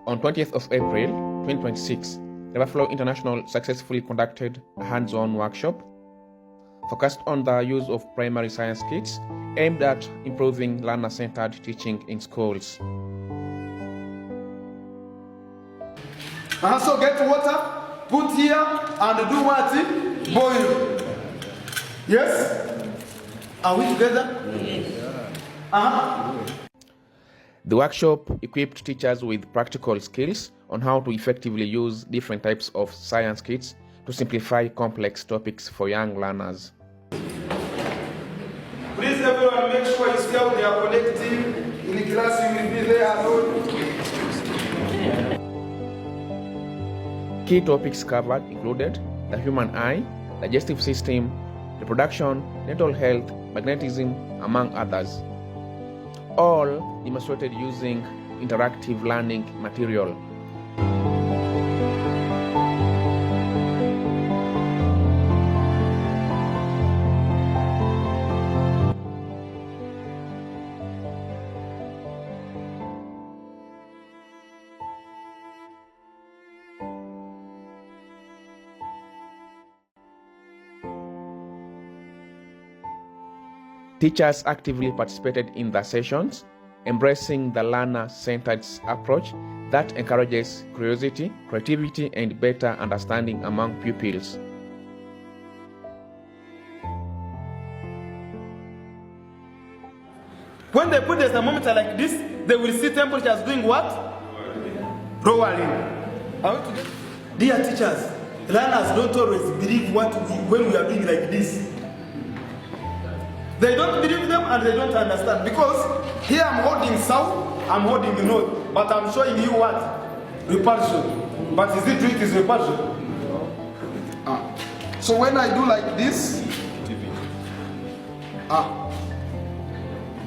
On 20th of April 2026, Riverflow International successfully conducted a hands-on workshop focused on the use of primary science kits aimed at improving learner-centered teaching in schools. So get water, put here, and do what? Boil. Yes? Are we together? Yes. The workshop equipped teachers with practical skills on how to effectively use different types of science kits to simplify complex topics for young learners. Please everyone make sure you see how they are connecting. In class you will be there alone. Key topics covered included the human eye, digestive system, reproduction, dental health, magnetism, among others. All demonstrated using interactive learning material. Teachers actively participated in the sessions, embracing the learner-centered approach that encourages curiosity, creativity, and better understanding among pupils. When they put the thermometer like this, they will see temperatures doing what? Lowering. Dear teachers, learners don't always believe when we are doing like this. They don't believe them and they don't understand, because here I'm holding south, I'm holding north, but I'm showing you what? Repulsion. But is it true it is repulsion? So when I do like this,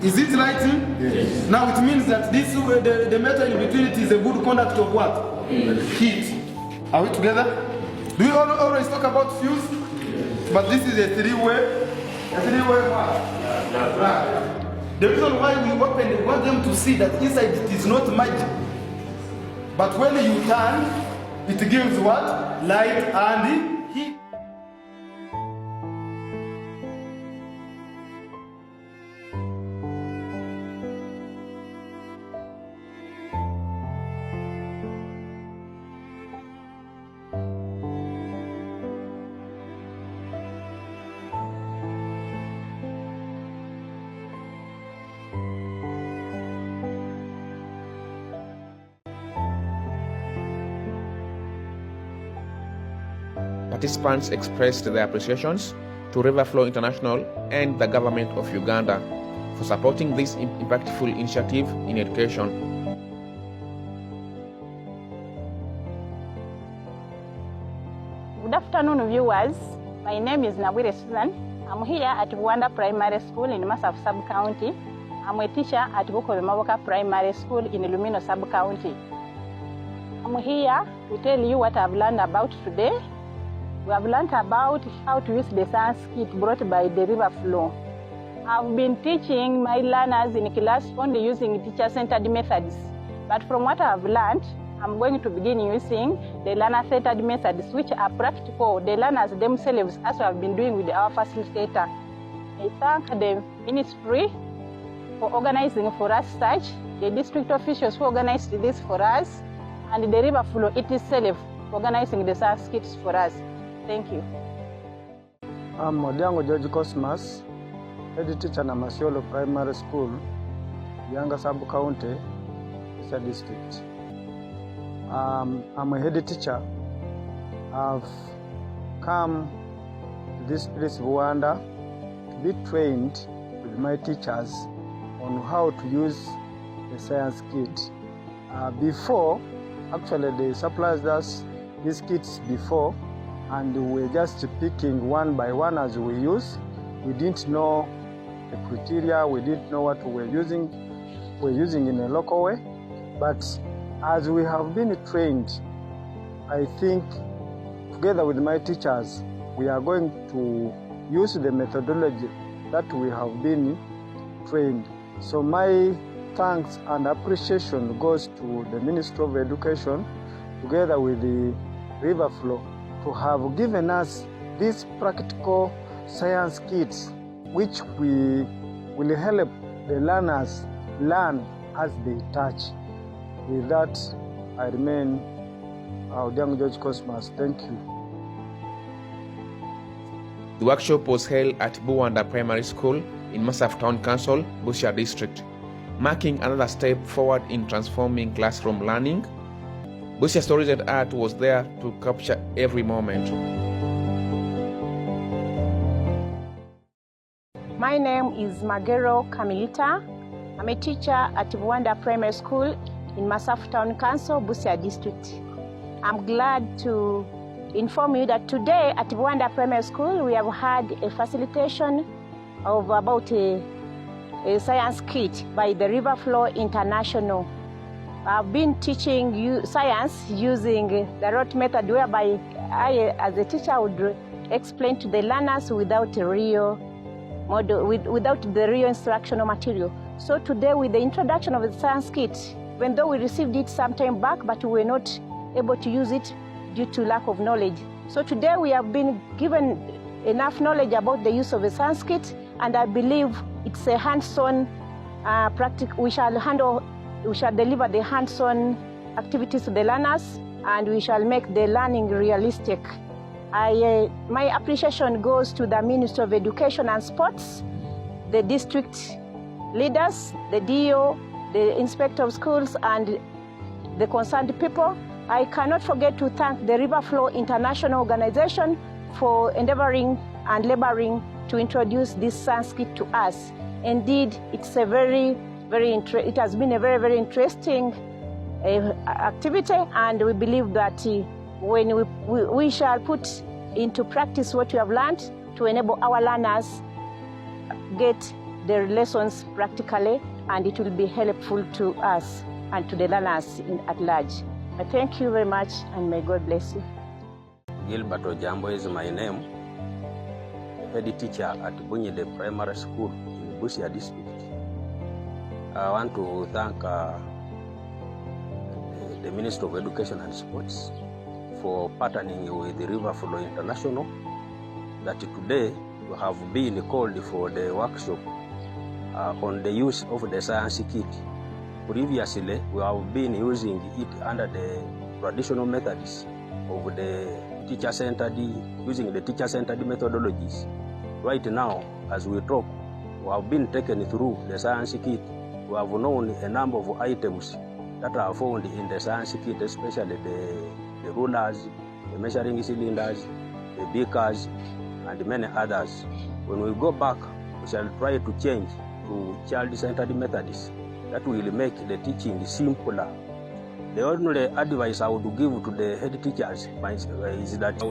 is it lighting? Yes. Now it means that this the metal in between it is a good conduct of what? Heat. Are we together? Do we always talk about fuse? Yes. But this is a three-way. Right. The reason why we open, we want them to see that inside it is not magic. But when you turn, it gives what? Light and heat. Participants expressed their appreciations to Riverflow International and the government of Uganda for supporting this impactful initiative in education. Good afternoon, viewers. My name is Nawire Susan. I'm here at Buwanda Primary School in Massav Sub-County. I'm a teacher at Buwanda Primary School in Lumino Sub-County. I'm here to tell you what I've learned about today. We have learned about how to use the science kit brought by the Riverflow. I've been teaching my learners in class only using teacher-centered methods. But from what I've learned, I'm going to begin using the learner-centered methods, which are practical. The learners themselves, as we have been doing with our facilitator. I thank the ministry for organizing for us such, the district officials who organized this for us, and the Riverflow itself organizing the science kits for us. Thank you. I'm Modiango George Cosmas, head teacher at Magero Primary School, Buwanda Sub-County, Busia District. I'm a head teacher. I've come to this place, Buwanda, to be trained with my teachers on how to use the science kit. Before, actually they supplied us these kits before, and we were just picking one by one as we use. We didn't know the criteria, we didn't know what we're using in a local way. But as we have been trained, I think together with my teachers, we are going to use the methodology that we have been trained. So my thanks and appreciation goes to the Ministry of Education together with the Riverflow to have given us these practical science kits which will help the learners learn as they touch. With that, I remain Modiango George Cosmas. Thank you. The workshop was held at Buwanda Primary School in Masaf Town Council, Busia District, marking another step forward in transforming classroom learning. Busia Stories and Art was there to capture every moment. My name is Magero Kamilita. I'm a teacher at Buwanda Primary School in Masaf Town Council, Busia District. I'm glad to inform you that today at Buwanda Primary School we have had a facilitation of about a science kit by the Riverflow International. I've been teaching science using the rote method, whereby I, as a teacher, would explain to the learners without the real instructional material. So today, with the introduction of the science kit, even though we received it some time back, but we were not able to use it due to lack of knowledge. So today we have been given enough knowledge about the use of a science kit, and I believe it's a hands-on practice. We shall deliver the hands-on activities to the learners, and we shall make the learning realistic. My appreciation goes to the Ministry of Education and Sports, the district leaders, the DO, the Inspector of Schools, and the concerned people. I cannot forget to thank the Riverflow International Organization for endeavoring and laboring to introduce this science kit to us. Indeed, it's a it has been a very interesting activity, and we believe that when we shall put into practice what we have learned to enable our learners get their lessons practically, and it will be helpful to us and to the learners at large. I thank you very much, and may God bless you. Gilberto Jambo is my name, head teacher at Buwanda Primary School in Busia District. I want to thank the Ministry of Education and Sports for partnering with the Riverflow International, that today we have been called for the workshop on the use of the science kit. Previously, we have been using it under the traditional methods of the teacher-centered, using the teacher-centered methodologies. Right now, as we talk, we have been taken through the science kit. We have known a number of items that are found in the science kit, especially the rulers, the measuring cylinders, the beakers, and many others. When we go back, we shall try to change to child-centered methods that will make the teaching simpler. The only advice I would give to the head teachers is that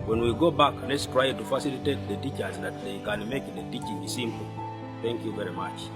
when we go back, let's try to facilitate the teachers that they can make the teaching simple. Thank you very much.